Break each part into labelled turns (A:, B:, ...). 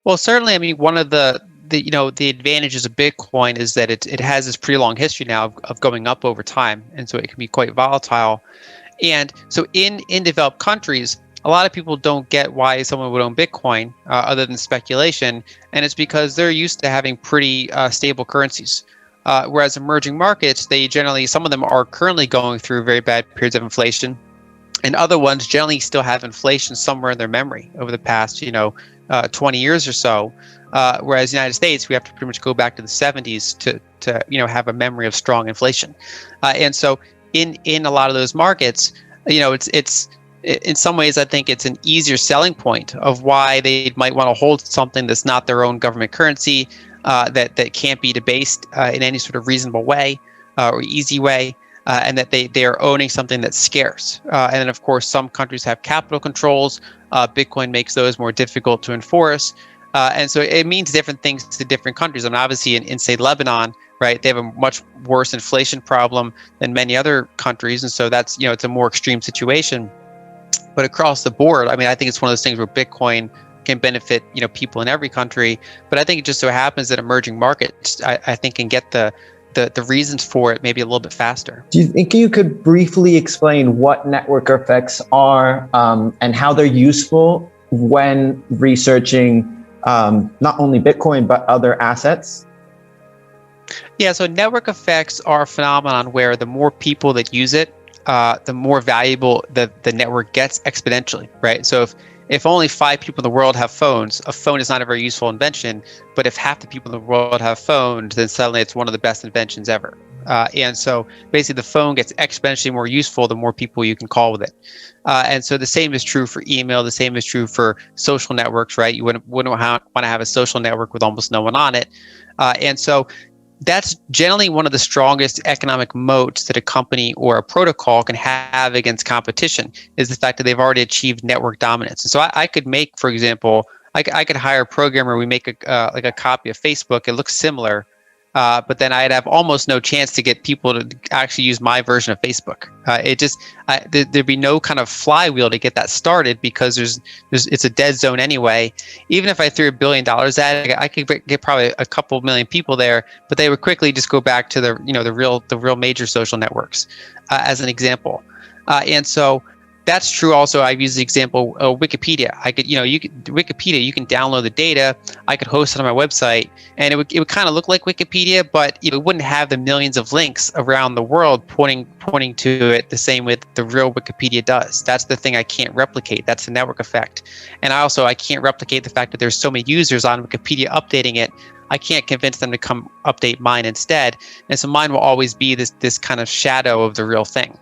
A: Well, certainly, I mean, one of the advantages of Bitcoin is that it has this pretty long history now of going up over time, and so it can be quite volatile. And so in developed countries, a lot of people don't get why someone would own Bitcoin other than speculation, and it's because they're used to having pretty stable currencies. Whereas emerging markets, they generally, some of them are currently going through very bad periods of inflation, and other ones generally still have inflation somewhere in their memory over the past 20 years or so. Whereas the United States, we have to pretty much go back to the 70s to have a memory of strong inflation. And so in a lot of those markets, it's in some ways, I think it's an easier selling point of why they might want to hold something that's not their own government currency, that can't be debased in any sort of reasonable way or easy way. And that they are owning something that's scarce. And then, of course, some countries have capital controls. Bitcoin makes those more difficult to enforce. And so it means different things to different countries. I mean, obviously, in say, Lebanon, right, they have a much worse inflation problem than many other countries. And so that's, it's a more extreme situation. But across the board, I mean, I think it's one of those things where Bitcoin can benefit, people in every country. But I think it just so happens that emerging markets, I think, can get the reasons for it maybe a little bit faster.
B: Do you think you could briefly explain what network effects are and how they're useful when researching not only Bitcoin, but other assets?
A: Yeah, so network effects are a phenomenon where the more people that use it, the more valuable the network gets exponentially, right? So if only 5 people in the world have phones, a phone is not a very useful invention. But if half the people in the world have phones, then suddenly it's one of the best inventions ever. And so basically the phone gets exponentially more useful the more people you can call with it. And so the same is true for email. The same is true for social networks, right? You wouldn't want to have a social network with almost no one on it. And so that's generally one of the strongest economic moats that a company or a protocol can have against competition, is the fact that they've already achieved network dominance. And so I could make, for example, I could hire a programmer. We make a copy of Facebook. It looks similar, but then I'd have almost no chance to get people to actually use my version of Facebook. There'd be no kind of flywheel to get that started, because it's a dead zone anyway. Even if I threw $1 billion at it, I could get probably a couple million people there, but they would quickly just go back to the real major social networks, as an example. And so that's true. Also, I've used the example of Wikipedia. Wikipedia, you can download the data. I could host it on my website, and it would kind of look like Wikipedia, but it wouldn't have the millions of links around the world pointing to it the same way the real Wikipedia does. That's the thing I can't replicate. That's the network effect. And I can't replicate the fact that there's so many users on Wikipedia updating it. I can't convince them to come update mine instead. And so mine will always be this kind of shadow of the real thing.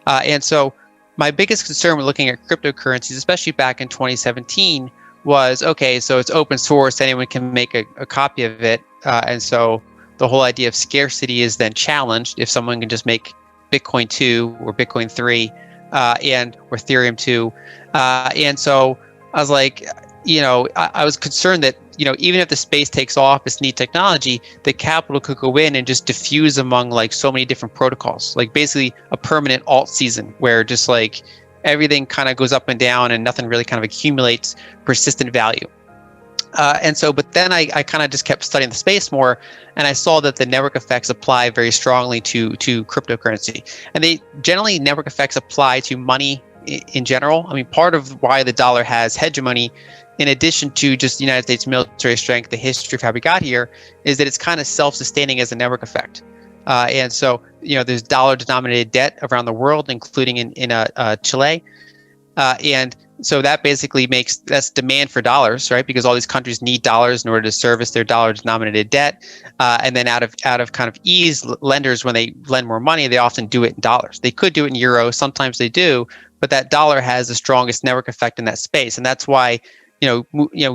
A: And so my biggest concern when looking at cryptocurrencies, especially back in 2017, was, okay, so it's open source, anyone can make a copy of it. And so the whole idea of scarcity is then challenged if someone can just make Bitcoin 2 or Bitcoin 3 or Ethereum 2. And so I was like, I was concerned that, even if the space takes off, it's neat technology, the capital could go in and just diffuse among like so many different protocols, like basically a permanent alt season where just like everything kind of goes up and down and nothing really kind of accumulates persistent value. But then I kind of just kept studying the space more, and I saw that the network effects apply very strongly to cryptocurrency. And network effects apply to money in general. I mean, part of why the dollar has hegemony, in addition to just the United States military strength, the history of how we got here, is that it's kind of self-sustaining as a network effect. And so, there's dollar-denominated debt around the world, including in Chile. And so that basically that's demand for dollars, right? Because all these countries need dollars in order to service their dollar-denominated debt. And then out of kind of ease, lenders, when they lend more money, they often do it in dollars. They could do it in euros, sometimes they do, but that dollar has the strongest network effect in that space. And that's why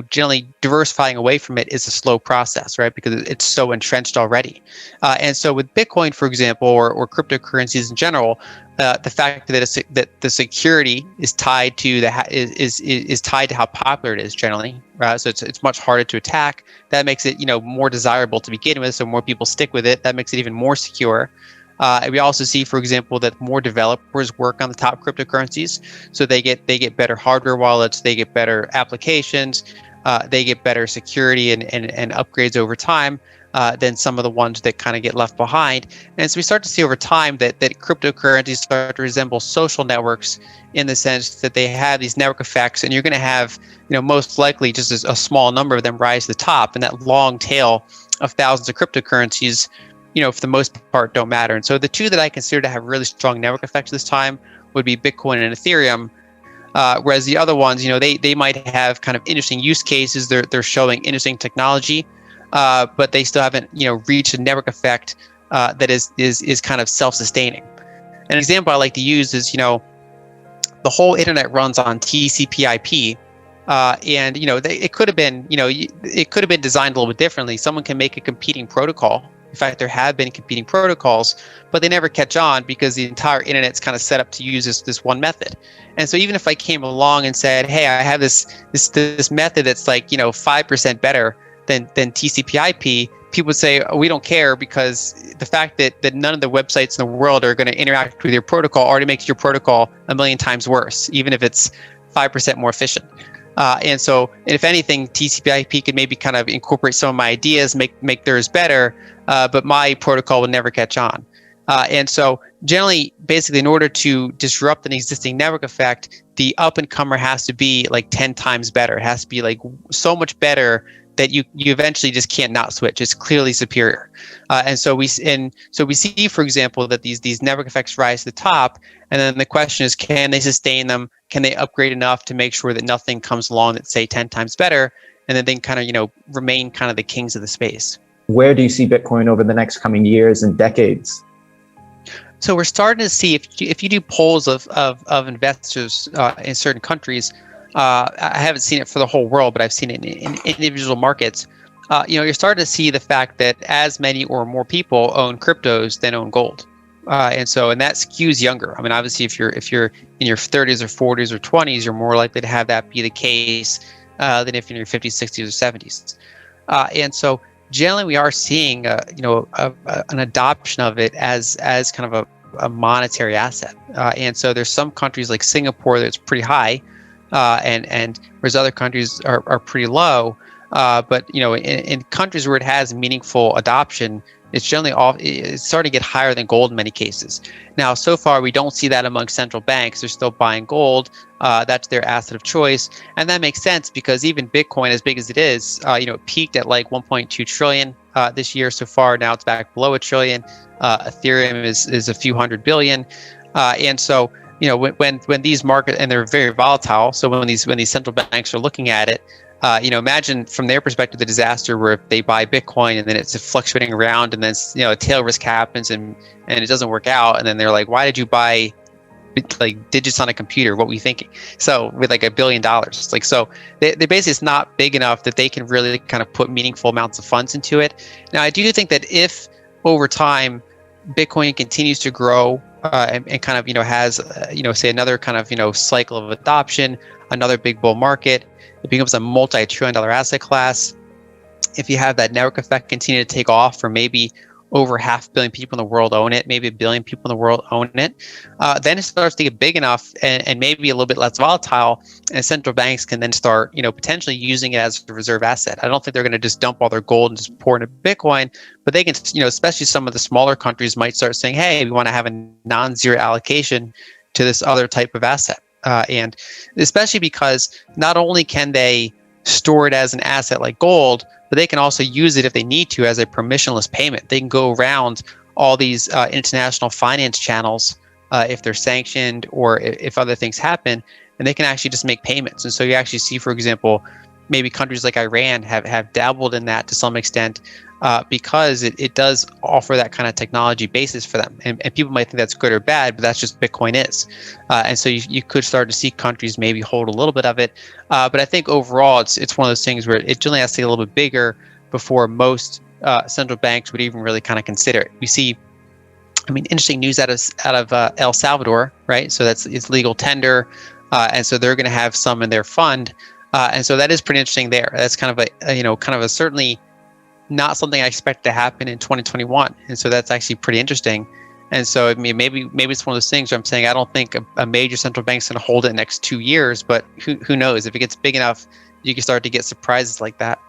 A: generally diversifying away from it is a slow process, right? Because it's so entrenched already. And so with Bitcoin, for example, or cryptocurrencies in general, the fact that the security is tied to is tied to how popular it is generally, right? So it's much harder to attack. That makes it more desirable to begin with, so more people stick with it. That makes it even more secure. We also see, for example, that more developers work on the top cryptocurrencies, so they get better hardware wallets, they get better applications, they get better security and upgrades over time than some of the ones that kind of get left behind. And so we start to see over time that cryptocurrencies start to resemble social networks in the sense that they have these network effects, and you're going to have, most likely just a small number of them rise to the top, and that long tail of thousands of cryptocurrencies, for the most part, don't matter. And so the two that I consider to have really strong network effects this time would be Bitcoin and Ethereum. Whereas the other ones, they might have kind of interesting use cases. They're showing interesting technology, but they still haven't, reached a network effect that is kind of self-sustaining. An example I like to use is, the whole internet runs on TCP/IP, and it could have been, it could have been designed a little bit differently. Someone can make a competing protocol. In fact, there have been competing protocols, but they never catch on because the entire internet's kind of set up to use this one method. And so even if I came along and said, hey, I have this method that's like 5% better than TCP/IP, people would say, oh, we don't care, because the fact that none of the websites in the world are going to interact with your protocol already makes your protocol a million times worse, even if it's 5% more efficient. And so, if anything, TCP/IP could maybe kind of incorporate some of my ideas, make theirs better, but my protocol would never catch on. And so, generally, basically, in order to disrupt an existing network effect, the up-and-comer has to be like 10 times better. It has to be like so much better that you eventually just can't not switch. It's clearly superior. And so we see, for example, that these network effects rise to the top, and then the question is, can they sustain them? Can they upgrade enough to make sure that nothing comes along that's, say, 10 times better, and then they can kind of remain kind of the kings of the space?
B: Where do you see Bitcoin over the next coming years and decades?
A: So we're starting to see, if you do polls of investors in certain countries, I haven't seen it for the whole world, but I've seen it in individual markets. You're starting to see the fact that as many or more people own cryptos than own gold, and that skews younger. I mean, obviously, if you're in your 30s or 40s or 20s, you're more likely to have that be the case than if you're in your 50s, 60s, or 70s. And so generally, we are seeing an adoption of it as kind of a monetary asset. And so there's some countries like Singapore that's pretty high. And whereas other countries are pretty low, but in countries where it has meaningful adoption, it's generally it's starting to get higher than gold in many cases. Now, so far we don't see that among central banks. They're still buying gold. That's their asset of choice, and that makes sense because even Bitcoin, as big as it is, it peaked at like 1.2 trillion this year so far. Now it's back below a trillion. Ethereum is a few hundred billion, and so. When these markets, and they're very volatile, so when these central banks are looking at it, imagine from their perspective the disaster where they buy Bitcoin and then it's fluctuating around, and then a tail risk happens and it doesn't work out, and then they're like, why did you buy like digits on a computer? What were you thinking? So with like $1 billion, like, so they basically, it's not big enough that they can really kind of put meaningful amounts of funds into it. Now, I do think that if over time Bitcoin continues to grow and kind of has say another kind of cycle of adoption, another big bull market, it becomes a multi-trillion-dollar asset class. If you have that network effect continue to take off, for maybe over 500 million people in the world own it, maybe 1 billion people in the world own it, then it starts to get big enough and maybe a little bit less volatile, and central banks can then start potentially using it as a reserve asset. I don't think they're going to just dump all their gold and just pour into Bitcoin, but they can, especially some of the smaller countries might start saying, hey, we want to have a non-zero allocation to this other type of asset. And especially because not only can they store it as an asset like gold, but they can also use it if they need to as a permissionless payment. They can go around all these international finance channels if they're sanctioned or if other things happen, and they can actually just make payments. And so you actually see, for example, maybe countries like Iran have dabbled in that to some extent because it does offer that kind of technology basis for them. And people might think that's good or bad, but that's just Bitcoin is. And so you could start to see countries maybe hold a little bit of it. But I think overall, it's one of those things where it generally has to get a little bit bigger before most central banks would even really kind of consider it. We see, interesting news out of El Salvador, right? So it's legal tender. And so they're going to have some in their fund. And so that is pretty interesting there. That's kind of a certainly not something I expect to happen in 2021. And so that's actually pretty interesting. And so maybe it's one of those things where I'm saying I don't think a major central bank's going to hold it next 2 years, but who knows? If it gets big enough, you can start to get surprises like that.